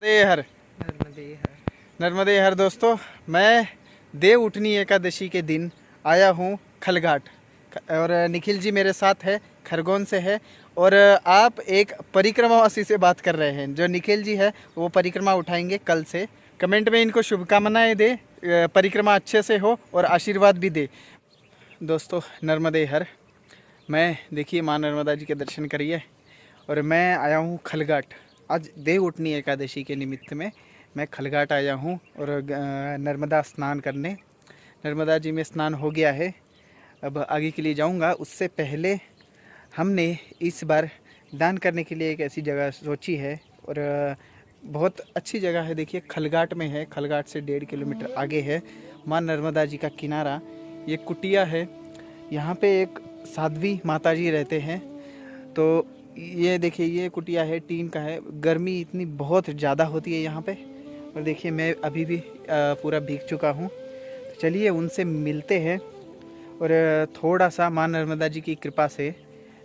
हर नर्मदे हर दोस्तों, मैं देव उठनी एकादशी के दिन आया हूँ खलघाट और निखिल जी मेरे साथ है, खरगोन से है। और आप एक परिक्रमावासी से बात कर रहे हैं। जो निखिल जी है वो परिक्रमा उठाएंगे कल से। कमेंट में इनको शुभकामनाएं दे, परिक्रमा अच्छे से हो और आशीर्वाद भी दे। दोस्तों नर्मदे हर, मैं देखिए माँ नर्मदा जी के दर्शन करिए। और मैं आया हूँ खलघाट, आज देव उठनी एकादशी के निमित्त में मैं खलघाट आया हूँ और नर्मदा स्नान करने। नर्मदा जी में स्नान हो गया है, अब आगे के लिए जाऊँगा। उससे पहले हमने इस बार दान करने के लिए एक ऐसी जगह सोची है और बहुत अच्छी जगह है। देखिए खलघाट में है, खलघाट से 1.5 किलोमीटर आगे है माँ नर्मदा जी का किनारा। ये कुटिया है, यहाँ पे एक साध्वी माता जी रहते हैं। तो ये देखिए ये कुटिया है, टीन का है। गर्मी इतनी बहुत ज़्यादा होती है यहाँ पे। और देखिए मैं अभी भी पूरा भीग चुका हूँ। तो चलिए उनसे मिलते हैं और थोड़ा सा माँ नर्मदा जी की कृपा से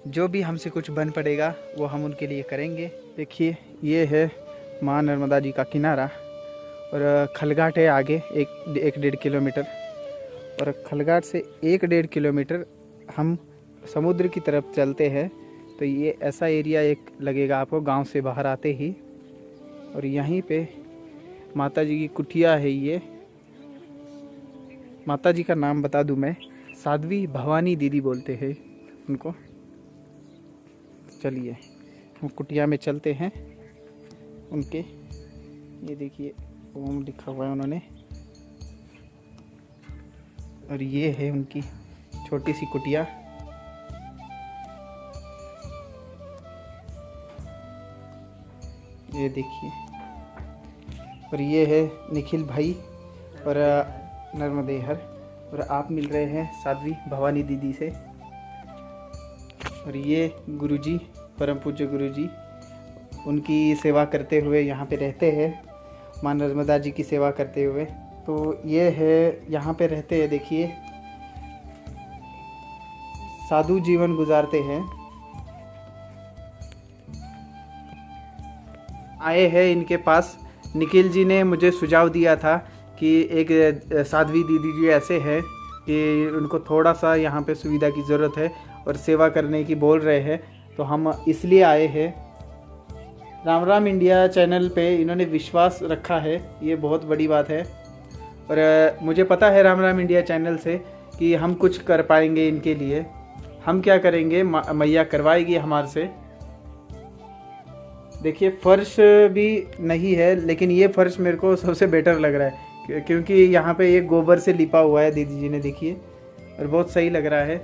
जो भी हमसे कुछ बन पड़ेगा वो हम उनके लिए करेंगे। देखिए ये है माँ नर्मदा जी का किनारा और खलघाट है आगे एक 1.5 किलोमीटर। और खलघाट से 1.5 किलोमीटर हम समुद्र की तरफ चलते हैं तो ये ऐसा एरिया एक लगेगा आपको गांव से बाहर आते ही। और यहीं पे माता जी की कुटिया है। ये माता जी का नाम बता दूं मैं, साध्वी भवानी दीदी बोलते हैं उनको। चलिए हम कुटिया में चलते हैं उनके। ये देखिए ओम लिखा हुआ है उन्होंने। और ये है उनकी छोटी सी कुटिया। ये देखिए, और ये है निखिल भाई और नर्मदे हर। और आप मिल रहे हैं साध्वी भवानी दीदी से। और ये गुरुजी, परम पूज्य गुरुजी, उनकी सेवा करते हुए यहाँ पे रहते हैं, माँ नर्मदा जी की सेवा करते हुए। तो ये है यहाँ पे रहते हैं। देखिए साधु जीवन गुजारते हैं। आए हैं इनके पास। निखिल जी ने मुझे सुझाव दिया था कि एक साध्वी दीदी जी ऐसे हैं कि उनको थोड़ा सा यहाँ पे सुविधा की ज़रूरत है और सेवा करने की बोल रहे हैं, तो हम इसलिए आए हैं। राम राम इंडिया चैनल पे इन्होंने विश्वास रखा है, ये बहुत बड़ी बात है। और मुझे पता है राम राम इंडिया चैनल से कि हम कुछ कर पाएंगे इनके लिए। हम क्या करेंगे, मैया करवाएगी हमारे से। देखिए फर्श भी नहीं है, लेकिन ये फर्श मेरे को सबसे बेटर लग रहा है क्योंकि यहाँ पे ये गोबर से लिपा हुआ है दीदी जी ने, देखिए, और बहुत सही लग रहा है।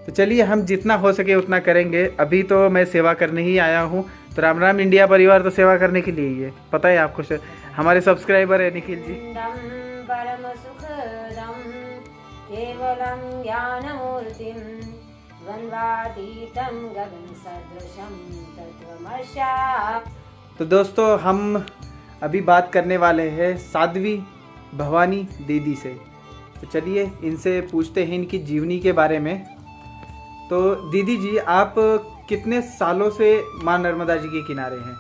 तो चलिए हम जितना हो सके उतना करेंगे। अभी तो मैं सेवा करने ही आया हूँ। तो राम राम इंडिया परिवार तो सेवा करने के लिए ही है, पता है आपको। हमारे सब्सक्राइबर है निखिल जी। परम सुखदं केवलं ज्ञानमूर्तिं द्वन्द्वातीतं गगनसदृशं तत्त्वमस्यात्। तो दोस्तों हम अभी बात करने वाले हैं साध्वी भवानी दीदी से। तो चलिए इनसे पूछते हैं इनकी जीवनी के बारे में। तो दीदी जी, आप कितने सालों से माँ नर्मदा जी के किनारे हैं?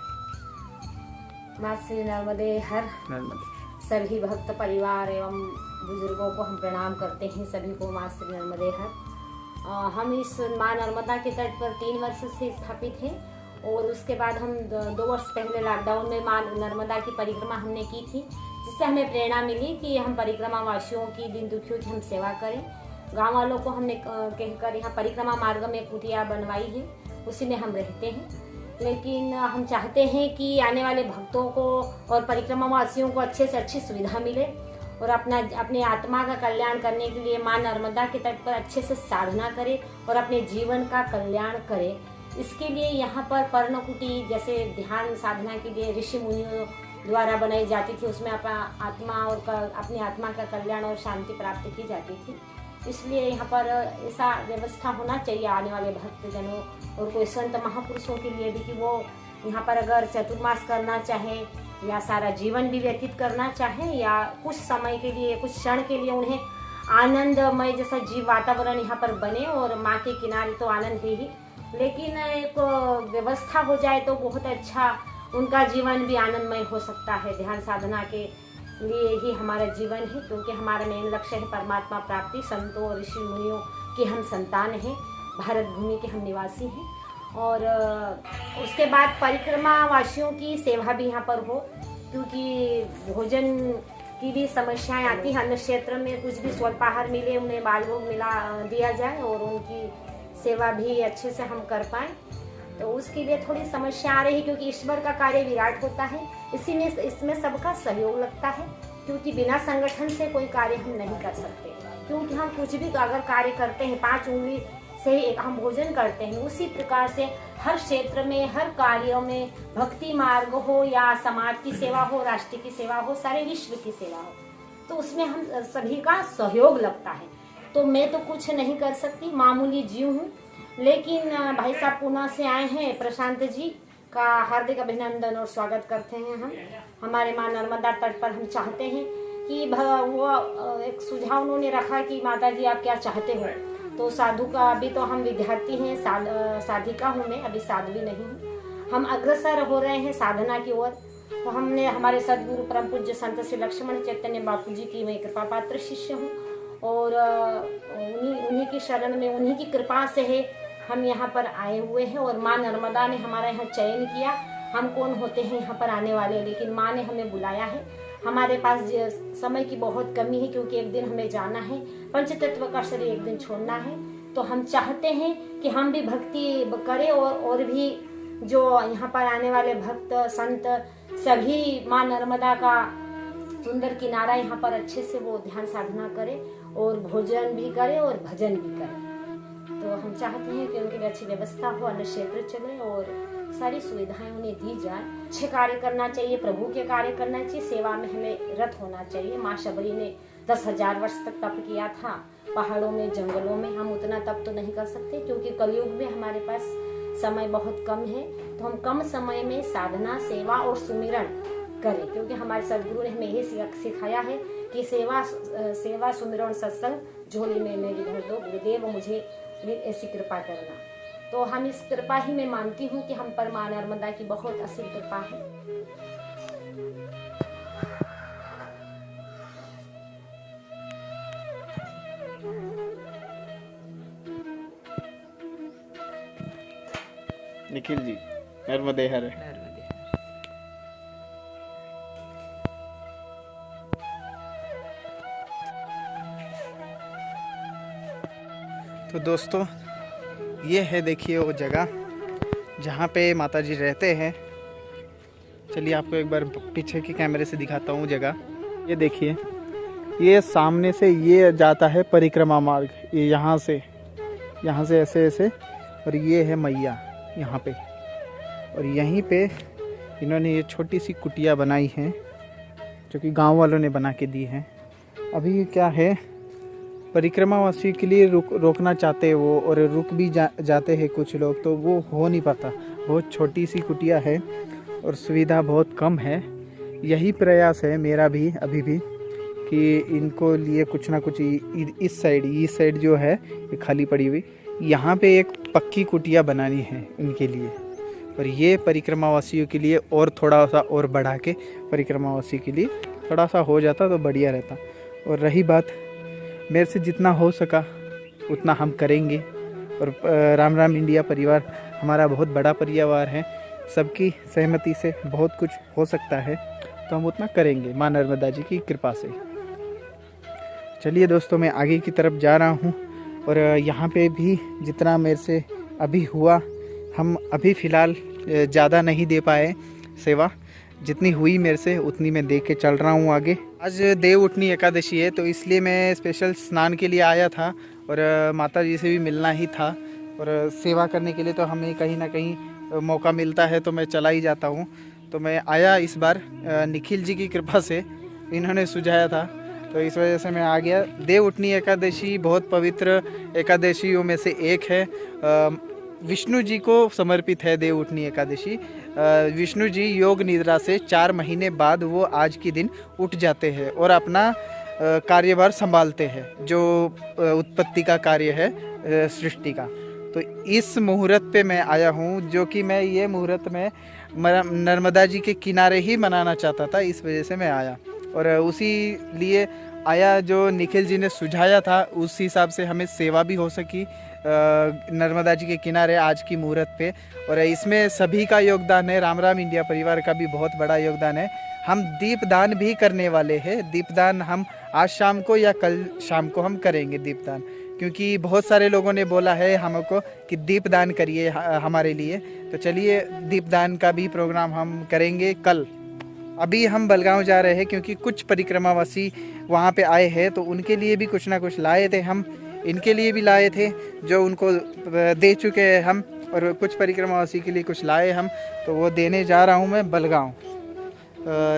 माँ श्री नर्मदे हर सभी भक्त परिवार एवं बुजुर्गों को हम प्रणाम करते हैं। सभी को माँ श्री नर्मदे हर। हम इस माँ नर्मदा के तट पर 3 वर्ष से स्थापित हैं और उसके बाद हम 2 वर्ष पहले लॉकडाउन में माँ नर्मदा की परिक्रमा हमने की थी, जिससे हमें प्रेरणा मिली कि हम परिक्रमा वासियों की, दीन दुखियों की हम सेवा करें। गांव वालों को हमने कहकर यहाँ परिक्रमा मार्ग में कुटिया बनवाई है, उसी में हम रहते हैं। लेकिन हम चाहते हैं कि आने वाले भक्तों को और परिक्रमा वासियों को अच्छे से अच्छी सुविधा मिले और अपने आत्मा का कल्याण करने के लिए माँ नर्मदा के तट पर अच्छे से साधना करें और अपने जीवन का कल्याण करें। इसके लिए यहाँ पर पर्णकुटी जैसे ध्यान साधना के लिए ऋषि मुनियों द्वारा बनाई जाती थी, उसमें अपना आत्मा और अपनी आत्मा का कल्याण और शांति प्राप्त की जाती थी। इसलिए यहाँ पर ऐसा व्यवस्था होना चाहिए आने वाले भक्तजनों और कोई संत महापुरुषों के लिए भी कि वो यहाँ पर अगर चतुर्मास करना चाहे या सारा जीवन भी व्यतीत करना चाहे या कुछ समय के लिए, कुछ क्षण के लिए उन्हें आनंदमय जैसा जीव वातावरण यहाँ पर बने। और माँ के किनारे तो आनंद है ही, लेकिन एक व्यवस्था हो जाए तो बहुत अच्छा उनका जीवन भी आनंदमय हो सकता है। ध्यान साधना के लिए ही हमारा जीवन है, क्योंकि हमारा मेन लक्ष्य है परमात्मा प्राप्ति। संतों और ऋषि मुनियों की हम संतान हैं, भारत भूमि के हम निवासी हैं। और उसके बाद परिक्रमा वासियों की सेवा भी यहाँ पर हो, क्योंकि भोजन की भी समस्याएं आती हैं। अन्य क्षेत्र में कुछ भी स्वल्पाहार मिले, उन्हें बाल भोग मिला दिया जाए और उनकी सेवा भी अच्छे से हम कर पाएँ, तो उसके लिए थोड़ी समस्या आ रही है, क्योंकि ईश्वर का कार्य विराट होता है। इसी में इसमें सबका सहयोग लगता है, क्योंकि बिना संगठन से कोई कार्य हम नहीं कर सकते। क्योंकि हम कुछ भी अगर कार्य करते हैं 5 उंगली से ही हम भोजन करते हैं, उसी प्रकार से हर क्षेत्र में, हर कार्यों में, भक्ति मार्ग हो या समाज की सेवा हो, राष्ट्र की सेवा हो, सारे विश्व की सेवा हो, तो उसमें हम सभी का सहयोग लगता है। तो मैं तो कुछ नहीं कर सकती, मामूली जीव हूँ, लेकिन भाई साहब पुणे से आए हैं, प्रशांत जी का हार्दिक अभिनंदन और स्वागत करते हैं हम। हमारे माँ नर्मदा तट पर हम चाहते हैं कि वो एक सुझाव उन्होंने रखा कि माता जी आप क्या चाहते हो, तो साधु का अभी तो हम विद्यार्थी हैं, साधिका हूँ मैं, अभी साध्वी नहीं हूँ। हम अग्रसर हो रहे हैं साधना की ओर। तो हमने हमारे सदगुरु परम पूज्य संत श्री लक्ष्मण चैतन्य बापू जी की मैं कृपा पात्र शिष्य हूँ, और उन्हीं की शरण में, उन्हीं की कृपा से है हम यहाँ पर आए हुए हैं। और माँ नर्मदा ने हमारा यहाँ चयन किया। हम कौन होते हैं यहाँ पर आने वाले, लेकिन माँ ने हमें बुलाया है। हमारे पास समय की बहुत कमी है, क्योंकि एक दिन हमें जाना है, पंचतत्व का शरीर एक दिन छोड़ना है। तो हम चाहते हैं कि हम भी भक्ति करें, और भी जो यहाँ पर आने वाले भक्त संत सभी माँ नर्मदा का सुंदर किनारा यहाँ पर अच्छे से वो ध्यान साधना करें, और भोजन भी करें और भजन भी करें। तो हम चाहते हैं कि उनके लिए अच्छी व्यवस्था हो, अन्य क्षेत्र चले और सारी सुविधाएं उन्हें दी जाए। अच्छे कार्य करना चाहिए, प्रभु के कार्य करना चाहिए, सेवा में हमें रत होना चाहिए। माँ शबरी ने 10,000 वर्ष तक तप किया था, पहाड़ों में, जंगलों में। हम उतना तप तो नहीं कर सकते, क्योंकि कलयुग में हमारे पास समय बहुत कम है। तो हम कम समय में साधना, सेवा और सुमिरन करें, क्योंकि हमारे सदगुरु ने हमें यही सिखाया है कि सेवा सुमिरन सत्संग झोली में मेरी भर दो, गुरुदेव मुझे ऐसी कृपा करना। तो हम इस कृपा ही मैं मानती हूँ कि हम पर माँ नर्मदा की बहुत असीम कृपा है। निखिल जी, नर्मदे हर। तो दोस्तों, ये है, देखिए वो जगह जहाँ पे माता जी रहते हैं। चलिए आपको एक बार पीछे के कैमरे से दिखाता हूँ जगह। ये देखिए, ये सामने से ये जाता है परिक्रमा मार्ग, ये यहाँ से ऐसे ऐसे, और ये है मैया यहाँ पे। और यहीं पे इन्होंने ये छोटी सी कुटिया बनाई है, जो कि गांव वालों ने बना के दी है। अभी क्या है, परिक्रमावासियों के लिए रोकना चाहते हैं वो, और रुक भी जाते हैं कुछ लोग, तो वो हो नहीं पाता। बहुत छोटी सी कुटिया है और सुविधा बहुत कम है। यही प्रयास है मेरा भी अभी भी, कि इनको लिए कुछ ना कुछ इस साइड जो है ये खाली पड़ी हुई, यहाँ पे एक पक्की कुटिया बनानी है इनके लिए। और ये परिक्रमावासियों के लिए और थोड़ा सा और बढ़ा के परिक्रमावासियों के लिए थोड़ा सा हो जाता तो बढ़िया रहता। और रही बात, मेरे से जितना हो सका उतना हम करेंगे। और राम राम इंडिया परिवार हमारा बहुत बड़ा परिवार है, सबकी सहमति से बहुत कुछ हो सकता है, तो हम उतना करेंगे माँ नर्मदा जी की कृपा से। चलिए दोस्तों, मैं आगे की तरफ जा रहा हूँ, और यहाँ पे भी जितना मेरे से अभी हुआ, हम अभी फ़िलहाल ज़्यादा नहीं दे पाए सेवा, जितनी हुई मेरे से उतनी मैं दे के चल रहा हूँ आगे। आज देव उठनी एकादशी है, तो इसलिए मैं स्पेशल स्नान के लिए आया था, और माता जी से भी मिलना ही था, और सेवा करने के लिए तो हमें कहीं ना कहीं मौका मिलता है तो मैं चला ही जाता हूँ। तो मैं आया इस बार, निखिल जी की कृपा से इन्होंने सुझाया था, तो इस वजह से मैं आ गया। देव उठनी एकादशी बहुत पवित्र एकादशियों में से एक है। विष्णु जी को समर्पित है देव उठनी एकादशी। विष्णु जी योग निद्रा से 4 महीने बाद वो आज के दिन उठ जाते हैं और अपना कार्यभार संभालते हैं, जो उत्पत्ति का कार्य है सृष्टि का। तो इस मुहूर्त पे मैं आया हूँ, जो कि मैं ये मुहूर्त में नर्मदा जी के किनारे ही मनाना चाहता था, इस वजह से मैं आया। और उसी लिए आया जो निखिल जी ने सुझाया था, उस हिसाब से हमें सेवा भी हो सकी नर्मदा जी के किनारे आज की मुहूर्त पे। और इसमें सभी का योगदान है, राम राम इंडिया परिवार का भी बहुत बड़ा योगदान है। हम दीपदान भी करने वाले हैं। दीपदान हम आज शाम को या कल शाम को हम करेंगे दीपदान, क्योंकि बहुत सारे लोगों ने बोला है हमको कि दीपदान करिए हमारे लिए। तो चलिए दीपदान का भी प्रोग्राम हम करेंगे कल। अभी हम बलगांव जा रहे हैं क्योंकि कुछ परिक्रमावासी वहाँ पे आए हैं, तो उनके लिए भी कुछ ना कुछ लाए थे हम, इनके लिए भी लाए थे जो उनको दे चुके हैं हम, और कुछ परिक्रमावासी के लिए कुछ लाए हम, तो वो देने जा रहा हूँ मैं बलगांव।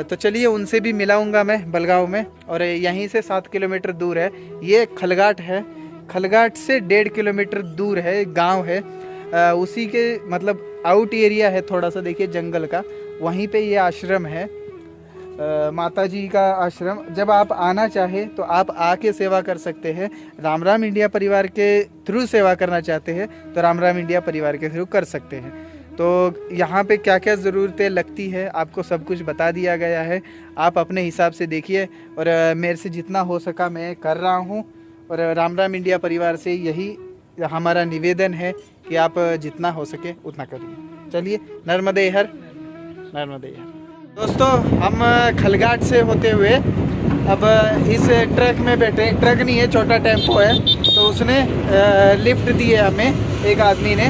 तो चलिए उनसे भी मिलाऊंगा मैं बलगांव में। और यहीं से 7 किलोमीटर दूर है, ये खलघाट है। खलघाट से 1.5 किलोमीटर दूर है, गांव है। उसी के मतलब आउट एरिया है थोड़ा सा, देखिए जंगल का, वहीं पे ये आश्रम है, माता जी का आश्रम। जब आप आना चाहे तो आप आके सेवा कर सकते हैं। राम राम इंडिया परिवार के थ्रू सेवा करना चाहते हैं तो राम राम इंडिया परिवार के थ्रू कर सकते हैं। तो यहाँ पे क्या क्या ज़रूरतें लगती है आपको सब कुछ बता दिया गया है, आप अपने हिसाब से देखिए। और मेरे से जितना हो सका मैं कर रहा हूँ। और राम राम इंडिया परिवार से यही हमारा निवेदन है कि आप जितना हो सके उतना करिए। चलिए नर्मदे हर, नर्मदे हर। दोस्तों हम खलघाट से होते हुए अब इस ट्रक में बैठे, ट्रक नहीं है छोटा टेम्पो है, तो उसने लिफ्ट दी है हमें एक आदमी ने।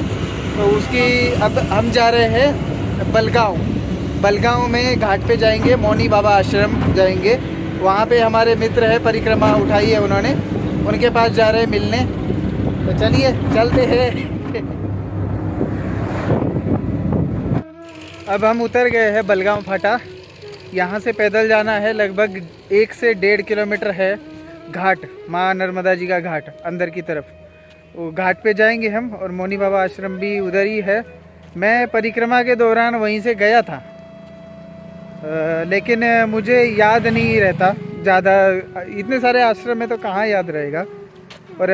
तो उसकी अब हम जा रहे हैं बलगांव। बलगांव में घाट पे जाएंगे, मौनी बाबा आश्रम जाएंगे, वहाँ पे हमारे मित्र है, परिक्रमा उठाई है उन्होंने, उनके पास जा रहे हैं मिलने। तो चलिए चलते हैं। अब हम उतर गए हैं बलगांव फाटा। यहाँ से पैदल जाना है, लगभग 1 से 1.5 किलोमीटर है घाट, माँ नर्मदा जी का घाट अंदर की तरफ। वो घाट पे जाएंगे हम, और मौनी बाबा आश्रम भी उधर ही है। मैं परिक्रमा के दौरान वहीं से गया था, लेकिन मुझे याद नहीं रहता ज़्यादा, इतने सारे आश्रम में तो कहाँ याद रहेगा। और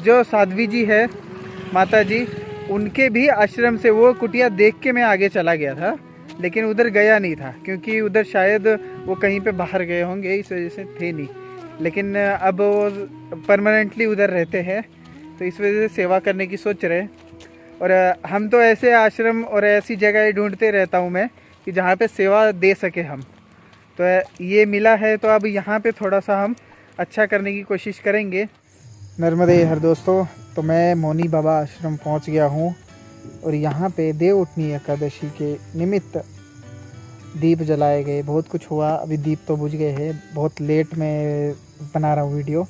जो साध्वी जी है माता जी, उनके भी आश्रम से वो कुटिया देख के मैं आगे चला गया था, लेकिन उधर गया नहीं था क्योंकि उधर शायद वो कहीं पे बाहर गए होंगे, इस वजह से थे नहीं। लेकिन अब वो परमानेंटली उधर रहते हैं, तो इस वजह से सेवा करने की सोच रहे। और हम तो ऐसे आश्रम और ऐसी जगह ढूंढते रहता हूँ मैं कि जहाँ पे सेवा दे सके हम। तो ये मिला है, तो अब यहाँ पे थोड़ा सा हम अच्छा करने की कोशिश करेंगे। नर्मदे हर दोस्तों, तो मैं मौनी बाबा आश्रम पहुँच गया हूँ, और यहाँ पे देव उठनी एकादशी के निमित्त दीप जलाए गए, बहुत कुछ हुआ। अभी दीप तो बुझ गए हैं, बहुत लेट में बना रहा हूँ वीडियो,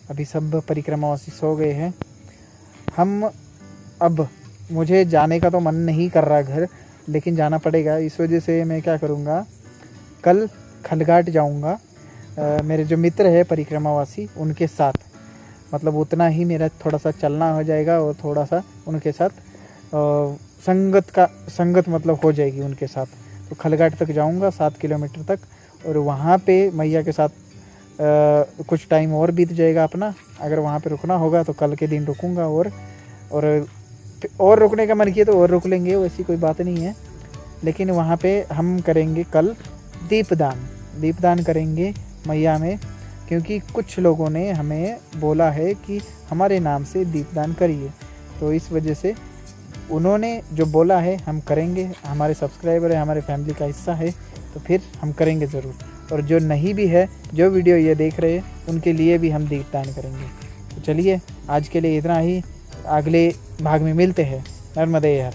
अभी सब परिक्रमावासी सो गए हैं। हम अब, मुझे जाने का तो मन नहीं कर रहा घर, लेकिन जाना पड़ेगा। इस वजह से मैं क्या करूँगा, कल खलघाट जाऊँगा मेरे जो मित्र है परिक्रमावासी उनके साथ, मतलब उतना ही मेरा थोड़ा सा चलना हो जाएगा और थोड़ा सा उनके साथ संगत मतलब हो जाएगी उनके साथ। तो खलघाट तक जाऊंगा 7 किलोमीटर तक, और वहाँ पे मैया के साथ कुछ टाइम और बीत जाएगा अपना। अगर वहाँ पे रुकना होगा तो कल के दिन रुकूंगा, और रुकने का मन किया तो और रुक लेंगे, वैसी कोई बात नहीं है। लेकिन वहाँ पे हम करेंगे कल दीपदान करेंगे मैया में, क्योंकि कुछ लोगों ने हमें बोला है कि हमारे नाम से दीपदान करिए, तो इस वजह से उन्होंने जो बोला है हम करेंगे। हमारे सब्सक्राइबर है, हमारे फैमिली का हिस्सा है, तो फिर हम करेंगे ज़रूर। और जो नहीं भी है, जो वीडियो ये देख रहे हैं, उनके लिए भी हम दीपदान करेंगे। तो चलिए आज के लिए इतना ही, अगले भाग में मिलते हैं। नर्मदे हर।